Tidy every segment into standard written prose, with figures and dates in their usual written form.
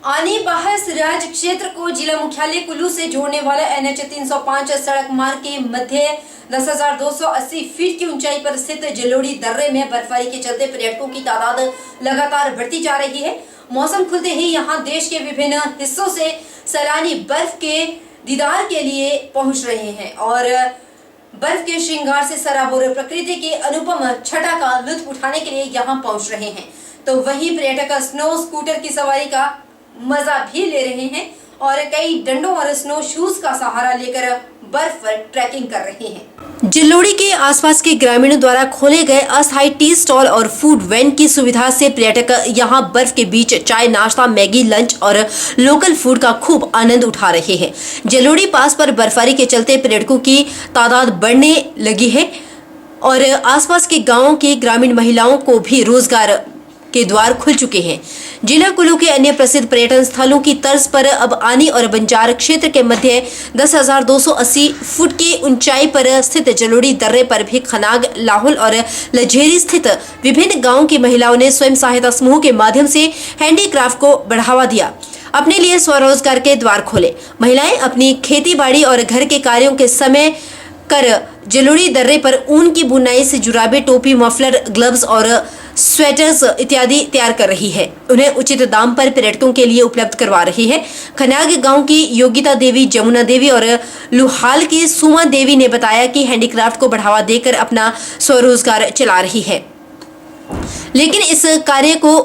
आनी बाहर राज क्षेत्र को जिला मुख्यालय कुल्लू से जोड़ने वाला NH 305 सड़क मार्ग के मध्य 10,280 फीट की ऊंचाई पर स्थित जलोड़ी दर्रे में बर्फबारी के चलते पर्यटकों की तादाद लगातार बढ़ती जा रही है। मौसम खुलते ही यहां देश के विभिन्न हिस्सों से सैलानी बर्फ के दीदार के लिए पहुंच रहे हैं और बर्फ के श्रृंगार से सराबोर प्रकृति के अनुपम छटा का लुत्फ उठाने के लिए यहां पहुंच रहे हैं। तो वहीं पर्यटक स्नो स्कूटर की सवारी का मजा भी ले रहे हैं और कई डंडों और स्नो शूज का सहारा लेकर बर्फ पर ट्रैकिंग कर रहे हैं। जलोड़ी के आसपास के ग्रामीणों द्वारा खोले गए अस्थायी टी स्टॉल और फूड वैन की सुविधा से पर्यटक यहां बर्फ के बीच चाय, नाश्ता, मैगी, लंच और लोकल फूड का खूब आनंद उठा रहे हैं। जलोड़ी पास पर बर्फबारी के चलते पर्यटकों की तादाद बढ़ने लगी है और आसपास के गाँवों की ग्रामीण महिलाओं को भी रोजगार के द्वार खुल चुके हैं। जिला कुल्लू के अन्य प्रसिद्ध पर्यटन स्थलों की तर्ज पर अब आनी और बंजार क्षेत्र के मध्य 10,280 फुट की ऊंचाई पर स्थित जलोड़ी दर्रे पर भी खनाग, लाहुल और लजेरी स्थित विभिन्न गांवों की महिलाओं ने स्वयं सहायता समूह के माध्यम से हैंडीक्राफ्ट को बढ़ावा दिया, अपने लिए स्वरोजगार के द्वार खोले। महिलाएं अपनी खेती बाड़ी और घर के कार्यों के समय कर जलोड़ी दर्रे पर ऊन की बुनाई से जुराबे, टोपी, मफलर, ग्लव्स और स्वेटर्स इत्यादि तैयार कर रही है। उन्हें उचित दाम पर पर्यटकों के लिए उपलब्ध करवा रही है। खनाग गांव की योगिता देवी, जमुना देवी और लुहाल की सुमा देवी ने बताया कि हैंडीक्राफ्ट को बढ़ावा देकर अपना स्वरोजगार चला रही है, लेकिन इस कार्य को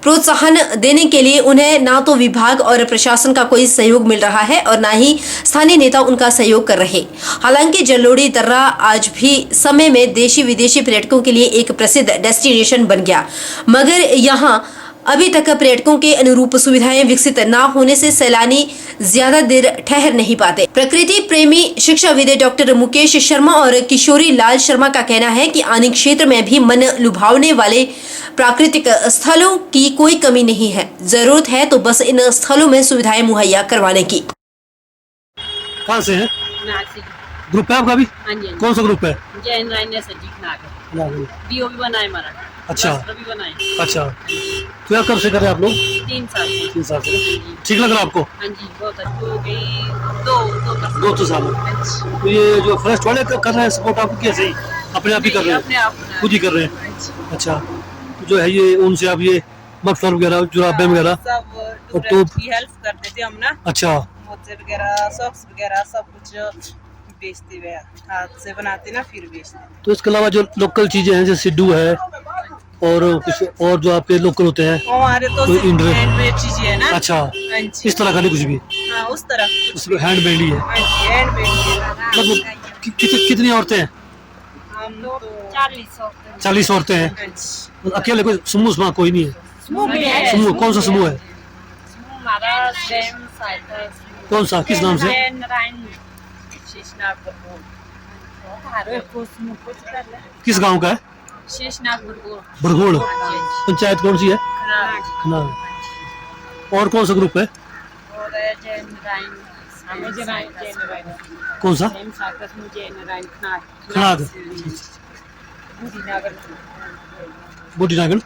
प्रोत्साहन देने के लिए उन्हें ना तो विभाग और प्रशासन का कोई सहयोग मिल रहा है और ना ही स्थानीय नेता उनका सहयोग कर रहे। हालांकि जलोड़ी दर्रा आज भी समय में देशी विदेशी पर्यटकों के लिए एक प्रसिद्ध डेस्टिनेशन बन गया, मगर यहाँ अभी तक पर्यटकों के अनुरूप सुविधाएं विकसित न होने से सैलानी ज्यादा देर ठहर नहीं पाते। प्रकृति प्रेमी शिक्षाविद डॉक्टर मुकेश शर्मा और किशोरी लाल शर्मा का कहना है कि आनी क्षेत्र में भी मन लुभावने वाले प्राकृतिक स्थलों की कोई कमी नहीं है। जरूरत है तो बस इन स्थलों में सुविधाएं मुहैया करवाने की। कहाँ से है? ग्रुप है आपका भी? कौन सा ग्रुप है? अच्छा अच्छा, तो यार कब से कर रहे हैं आप लोग? 3 साल 3 साल से। ठीक लग रहा है आपको? हाँ जी, बहुत अच्छा हो गई। दो साल। तो ये जो फर्स्ट वाले कर रहे हैं सपोर्ट आपको कैसे ही अपने आप ही कर रहे हैं? खुद ही कर रहे हैं। अच्छा, तो जो है ये उनसे आप ये मफलर वगैरह, जुराबे वगैरह सब की हेल्प करते थे हम ना। अच्छा, मोजे वगैरह, सॉक्स वगैरह सब कुछ बेचते हुए हाथ से बनाते ना, फिर बेचते। तो इसके अलावा जो लोकल चीजें हैं जैसे सिड्डू है और कुछ और जो आपके लोकल होते हैं हमारे तो हैंडमेड चीजें है ना। अच्छा, इस तरह का नहीं कुछ भी? हाँ, उस तरह उसमें हैंडमेड ही है। मतलब कितनी औरतें हैं? हम तो 40 औरतें हैं। अकेले कोई समूह कोई नहीं है? समूह कौन सा समूह है? कौन सा, किस नाम से? किस गांव का है? बड़गोड़। पंचायत कौन सी है? और कौन सा ग्रुप है? कौन सा? खनाग, बूढ़ीनागल,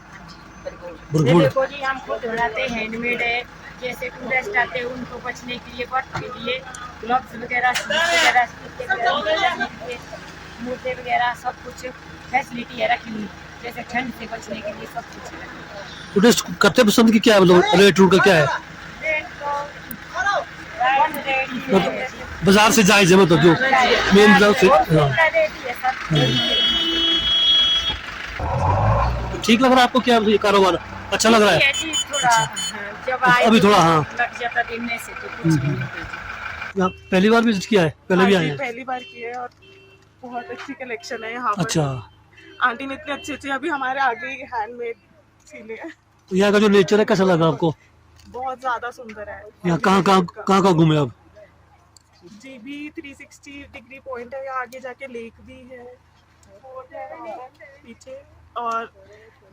बड़गोड़। देखो जी, हम खुद बनाते हैं, हैंडमेड है। जैसे टूरिस्ट आते हैं उनको बचने के लिए, बर्फ के लिए ग्लव्स वगैरह, मोजे वगैरह सब कुछ फैसिलिटी है रखी हुई, जैसे ठंड से बचने के लिए सब कुछ है। टूरिस्ट करते पसंद की क्या है, मतलब रेट रूट का क्या है? बाजार से जायज है, मतलब जो मेन बाजार से। ठीक लग रहा है आपको क्या ये कारोबार? अच्छा लग रहा है? जब अभी थोड़ा हाँ लग जाता देखने से तो कुछ नहीं। पहली बार विजिट किया है? पहले भी आए हैं? पहली बार किया है और बहुत अच्छी कलेक्शन है यहाँ पर। अच्छा, आंटी ने इतने अच्छे अभी हमारे आगे हैंडमेड सीने हैं। तो यहाँ का जो नेचर है कैसा लगा आपको? बहुत ज्यादा सुंदर है। यहाँ कहाँ घूमे आप? जी भी 360 डिग्री पॉइंट है, यहाँ आगे जाके लेक भी है पीछे, और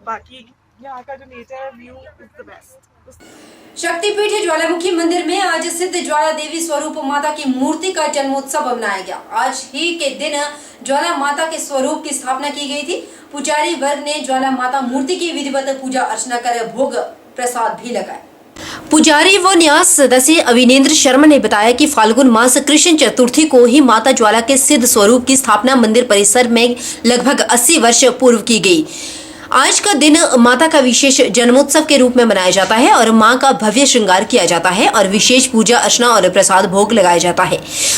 बाकी यहाँ का जो नेचर है, व्यू इज द बेस्ट। शक्तिपीठ ज्वालामुखी मंदिर में आज सिद्ध ज्वाला देवी स्वरूप माता की मूर्ति का जन्मोत्सव मनाया गया। आज ही के दिन ज्वाला माता के स्वरूप की स्थापना की गई थी। पुजारी वर्ग ने ज्वाला माता मूर्ति की विधिवत पूजा अर्चना कर भोग प्रसाद भी लगाए। पुजारी व न्यास सदस्य अविनेंद्र शर्मा ने बताया कि फाल्गुन मास कृष्ण चतुर्थी को ही माता ज्वाला के सिद्ध स्वरूप की स्थापना मंदिर परिसर में लगभग 80 वर्ष पूर्व की गई। आज का दिन माता का विशेष जन्मोत्सव के रूप में मनाया जाता है और मां का भव्य श्रृंगार किया जाता है और विशेष पूजा अर्चना और प्रसाद भोग लगाया जाता है।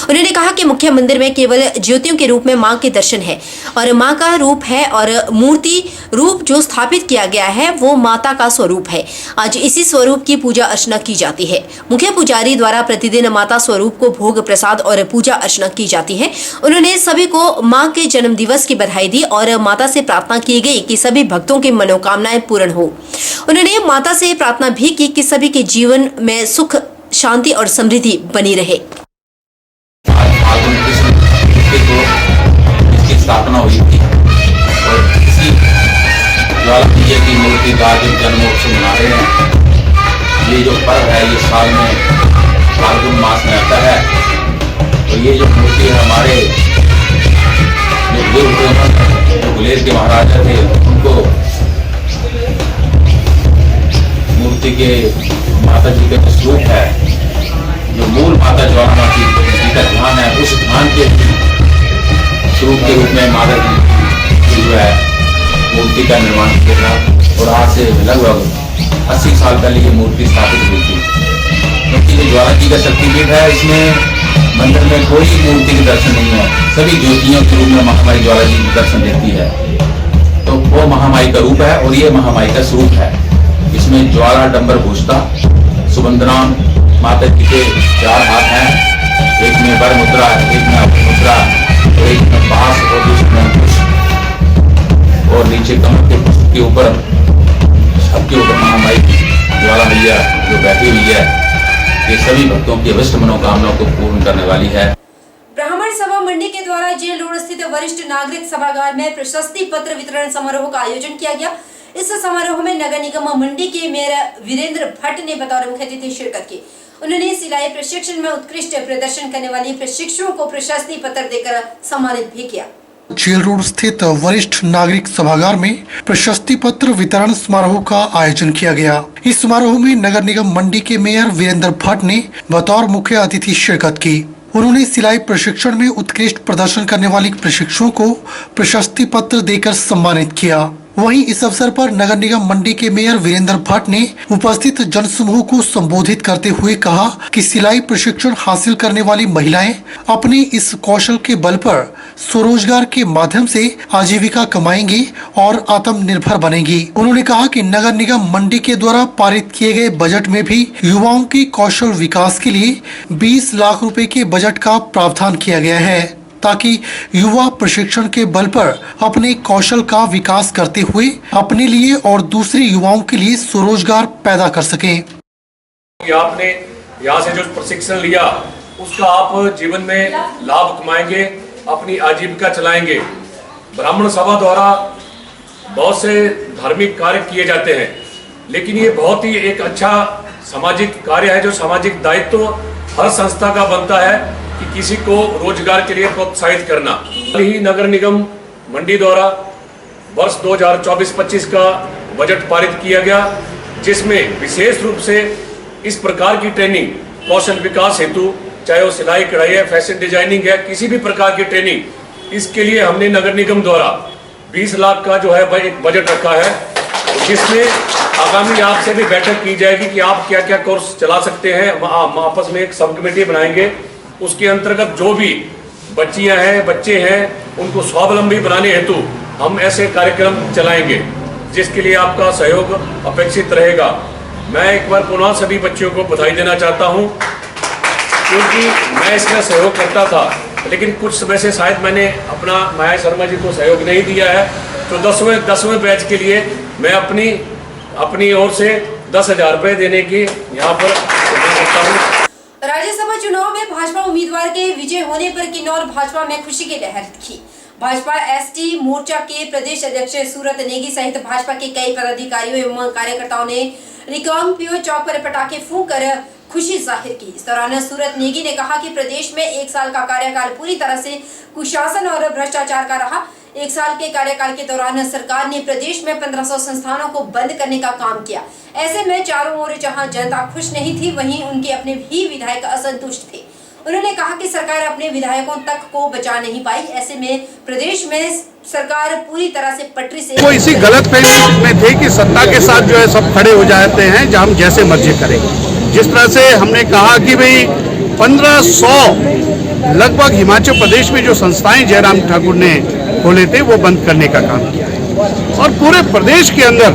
उन्होंने कहा कि मुख्य मंदिर में केवल ज्योतियों के रूप में मां के दर्शन है और मां का रूप है और मूर्ति रूप जो स्थापित किया गया है वो माता का स्वरूप है। आज इसी स्वरूप की पूजा अर्चना की जाती है। मुख्य पुजारी द्वारा प्रतिदिन माता स्वरूप को भोग प्रसाद और पूजा अर्चना की जाती है। उन्होंने सभी को मां के जन्म दिवस की बधाई दी और माता से प्रार्थना की गई कि सभी भक्तों की मनोकामनाएं पूर्ण हो। उन्होंने माता से प्रार्थना भी की कि सभी के जीवन में सुख शांति और समृद्धि बनी रहे। इसकी स्थापना हुई थी और इसी ज्वाला मैया की मूर्ति का जन्मोत्सव मना रहे हैं। ये जो पर्व है ये साल में फाल्गुन मास में आता है। तो ये जो मूर्ति है हमारे जो बुजुर्ग जो गुलेर के महाराजा थे उनको मूर्ति के माता जी के स्वरूप है। जो मूल माता ज्वाला माता जी का ध्यान है उस ध्यान के स्वरूप के रूप में माता जी की जो है मूर्ति का निर्माण किया और आज से लगभग 80 साल पहले ये मूर्ति स्थापित हुई थी। क्योंकि जो ज्वाला जी का शक्तिपीठ है इसमें मंदिर में कोई मूर्ति के दर्शन नहीं है। सभी ज्योतियों के रूप में महामाई ज्वाला जी दर्शन देती है। तो वो महामाई का रूप है और ये महामाई का स्वरूप है। इसमें ज्वाला डंबर भूषता सुबंधना माता जी के 4 हाथ हैं। एक में वर मुद्रा, एक में अभय मुद्रा और एक में बांस और दूसरे में अंकुश और नीचे कमर के पुष्प के ऊपर सबके ऊपर महामाई ज्वाला मैया जो बैठी हुई है। ये सभी भक्तों की अवश्य मनोकामनाओं को पूर्ण करने वाली है। ब्राह्मण सभा मंडी के द्वारा जेल रोड स्थित वरिष्ठ नागरिक सभागार में प्रशस्ति पत्र वितरण समारोह का आयोजन किया गया। इस समारोह में नगर निगम मंडी के मेयर वीरेंद्र भट्ट ने बतौर मुख्य अतिथि शिरकत की। उन्होंने सिलाई प्रशिक्षण में उत्कृष्ट प्रदर्शन करने वाली प्रशिक्षुओं को प्रशस्ति पत्र देकर सम्मानित भी किया। जेल रोड स्थित वरिष्ठ नागरिक सभागार में प्रशस्ति पत्र वितरण समारोह का आयोजन किया गया। इस समारोह में नगर निगम मंडी के मेयर वीरेंद्र भट्ट ने बतौर मुख्य अतिथि शिरकत की। उन्होंने सिलाई प्रशिक्षण में उत्कृष्ट प्रदर्शन करने वाली प्रशिक्षुओं को प्रशस्ति पत्र देकर सम्मानित किया। वहीं इस अवसर पर नगर निगम मंडी के मेयर वीरेंद्र भट्ट ने उपस्थित जनसमूह को संबोधित करते हुए कहा कि सिलाई प्रशिक्षण हासिल करने वाली महिलाएं अपने इस कौशल के बल पर स्वरोजगार के माध्यम से आजीविका कमाएंगी और आत्मनिर्भर बनेंगी। उन्होंने कहा कि नगर निगम मंडी के द्वारा पारित किए गए बजट में भी युवाओं के कौशल विकास के लिए 20 लाख रुपए के बजट का प्रावधान किया गया है ताकि युवा प्रशिक्षण के बल पर अपने कौशल का विकास करते हुए अपने लिए और दूसरे युवाओं के लिए स्वरोजगार पैदा कर सकें। आपने यहाँ से जो प्रशिक्षण लिया उसका आप जीवन में लाभ कमाएंगे, अपनी आजीविका चलाएंगे। ब्राह्मण सभा द्वारा बहुत से धार्मिक कार्य किए जाते हैं, लेकिन ये बहुत ही एक अच्छा सामाजिक कार्य है जो सामाजिक दायित्व हर संस्था का बनता है कि किसी को रोजगार के लिए प्रोत्साहित करना। हाल ही नगर निगम मंडी द्वारा वर्ष 2024-25 का बजट पारित किया गया, जिसमें विशेष रूप से इस प्रकार की ट्रेनिंग कौशल विकास हेतु, चाहे वो सिलाई कढ़ाई है, फैशन डिजाइनिंग है, किसी भी प्रकार की ट्रेनिंग, इसके लिए हमने नगर निगम द्वारा 20 लाख का जो है एक बजट रखा है, जिसमें आगामी आपसे भी बैठक की जाएगी कि आप क्या क्या कोर्स चला सकते हैं। आपस में एक सब कमेटी बनाएंगे, उसके अंतर्गत जो भी बच्चियां हैं, बच्चे हैं, उनको स्वावलंबी बनाने हेतु हम ऐसे कार्यक्रम चलाएंगे, जिसके लिए आपका सहयोग अपेक्षित रहेगा। मैं एक बार पुनः सभी बच्चियों को बधाई देना चाहता हूं, क्योंकि मैं इसमें सहयोग करता था, लेकिन कुछ समय से शायद मैंने अपना माया शर्मा जी को सहयोग नहीं दिया है। तो 10वें बैच के लिए मैं अपनी ओर से 10,000 रुपये देने की यहाँ पर करता हूँ। राज्यसभा चुनाव में भाजपा उम्मीदवार के विजय होने पर किन्नौर भाजपा में खुशी की लहर दिखी। भाजपा एसटी मोर्चा के प्रदेश अध्यक्ष सूरत नेगी सहित भाजपा के कई पदाधिकारियों एवं कार्यकर्ताओं ने रिकांगपिओ चौक पर पटाखे फूंक कर खुशी जाहिर की। इस दौरान सूरत नेगी ने कहा कि प्रदेश में 1 साल का कार्यकाल पूरी तरह से कुशासन और भ्रष्टाचार का रहा। एक साल के कार्यकाल के दौरान सरकार ने प्रदेश में 1500 संस्थानों को बंद करने का काम किया। ऐसे में चारों ओर जहां जनता खुश नहीं थी, वहीं उनके अपने भी विधायक असंतुष्ट थे। उन्होंने कहा कि सरकार अपने विधायकों तक को बचा नहीं पाई। ऐसे में प्रदेश में सरकार पूरी तरह से पटरी से वो इसी गलत फहमी में थे कि सत्ता के साथ जो है सब खड़े हो जाते हैं, जहाँ हम जैसे मर्जी करें। जिस तरह से हमने कहा कि भाई 1500 लगभग हिमाचल प्रदेश में जो संस्थाएं जयराम ठाकुर ने खोले थे वो बंद करने का काम किया है। और पूरे प्रदेश के अंदर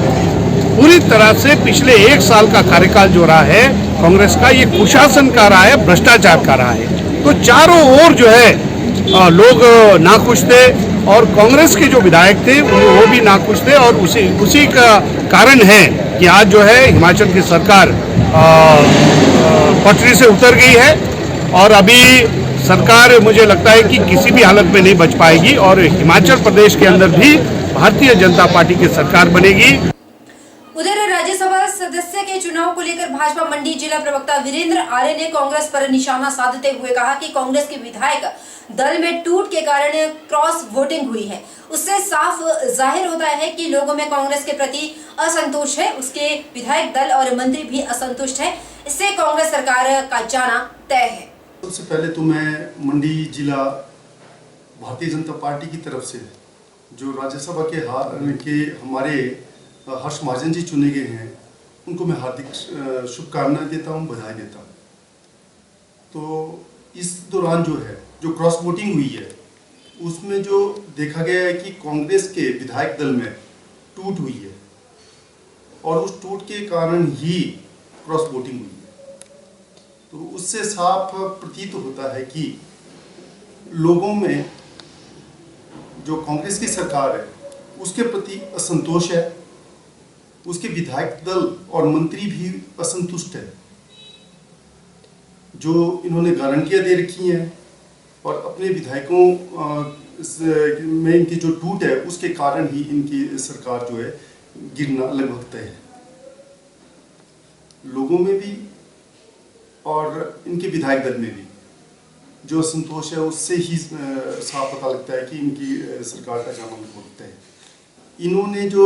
पूरी तरह से पिछले एक साल का कार्यकाल जो रहा है कांग्रेस का, ये कुशासन का रहा है, भ्रष्टाचार का रहा है। तो चारों ओर जो है लोग नाखुश थे और कांग्रेस के जो विधायक थे वो भी नाखुश थे। और उसी का कारण है कि आज जो है हिमाचल की सरकार पटरी से उतर गई है और अभी सरकार मुझे लगता है कि किसी भी हालत में नहीं बच पाएगी और हिमाचल प्रदेश के अंदर भी भारतीय जनता पार्टी की सरकार बनेगी। उधर राज्यसभा सदस्य के चुनाव को लेकर भाजपा मंडी जिला प्रवक्ता वीरेंद्र आर्य ने कांग्रेस पर निशाना साधते हुए कहा कि कांग्रेस के विधायक दल में टूट के कारण क्रॉस वोटिंग हुई है। उससे साफ जाहिर होता है कि लोगों में कांग्रेस के प्रति असंतोष है। उसके विधायक दल और मंत्री भी असंतुष्ट है। इससे कांग्रेस सरकार का जाना तय है। सबसे पहले तो मैं मंडी जिला भारतीय जनता पार्टी की तरफ से जो राज्यसभा के हमारे हर्ष महाजन जी चुने गए हैं, उनको मैं हार्दिक शुभकामनाएं देता हूं, बधाई देता हूं। तो इस दौरान जो क्रॉस वोटिंग हुई है उसमें जो देखा गया है कि कांग्रेस के विधायक दल में टूट हुई है और उस टूट के कारण ही क्रॉस वोटिंग हुई है। तो उससे साफ प्रतीत होता है कि लोगों में जो कांग्रेस की सरकार है उसके प्रति असंतोष है, उसके विधायक दल और मंत्री भी असंतुष्ट है। जो इन्होंने गारंटियां दे रखी हैं और अपने विधायकों में इनकी जो टूट है उसके कारण ही इनकी सरकार जो है गिरना लगभग तय है। लोगों में भी और इनके विधायक दल में भी जो असंतोष है उससे ही साफ पता लगता है कि इनकी सरकार का जाना लगभग तय है। इन्होंने जो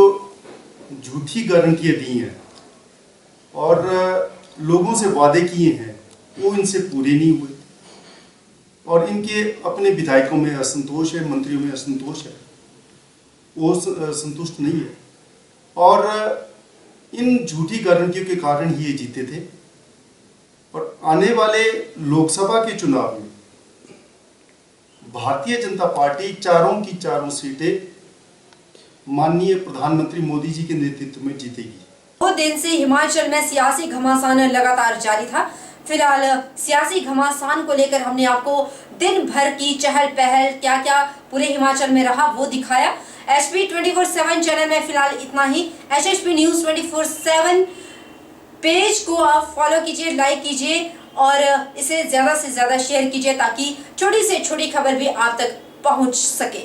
झूठी गारंटियां दी हैं और लोगों से वादे किए हैं वो इनसे पूरे नहीं हुए और इनके अपने विधायकों में असंतोष है, मंत्रियों में असंतोष है, वो संतुष्ट नहीं है और इन झूठी गारंटियों के ही ये जीते थे। और आने वाले लोकसभा के चुनाव में भारतीय जनता पार्टी चारों की चारों सीटें माननीय प्रधानमंत्री मोदी जी के नेतृत्व में जीतेगी। 2 दिन से हिमाचल में सियासी घमासान लगातार जारी था। फिलहाल सियासी घमासान को लेकर हमने आपको दिन भर की चहल पहल क्या क्या पूरे हिमाचल में रहा वो दिखाया। HP 24/7 चैनल में फिलहाल इतना ही। HHP न्यूज 24/7 पेज को आप फॉलो कीजिए, लाइक कीजिए और इसे ज्यादा से ज्यादा शेयर कीजिए ताकि छोटी से छोटी खबर भी आप तक पहुंच सके।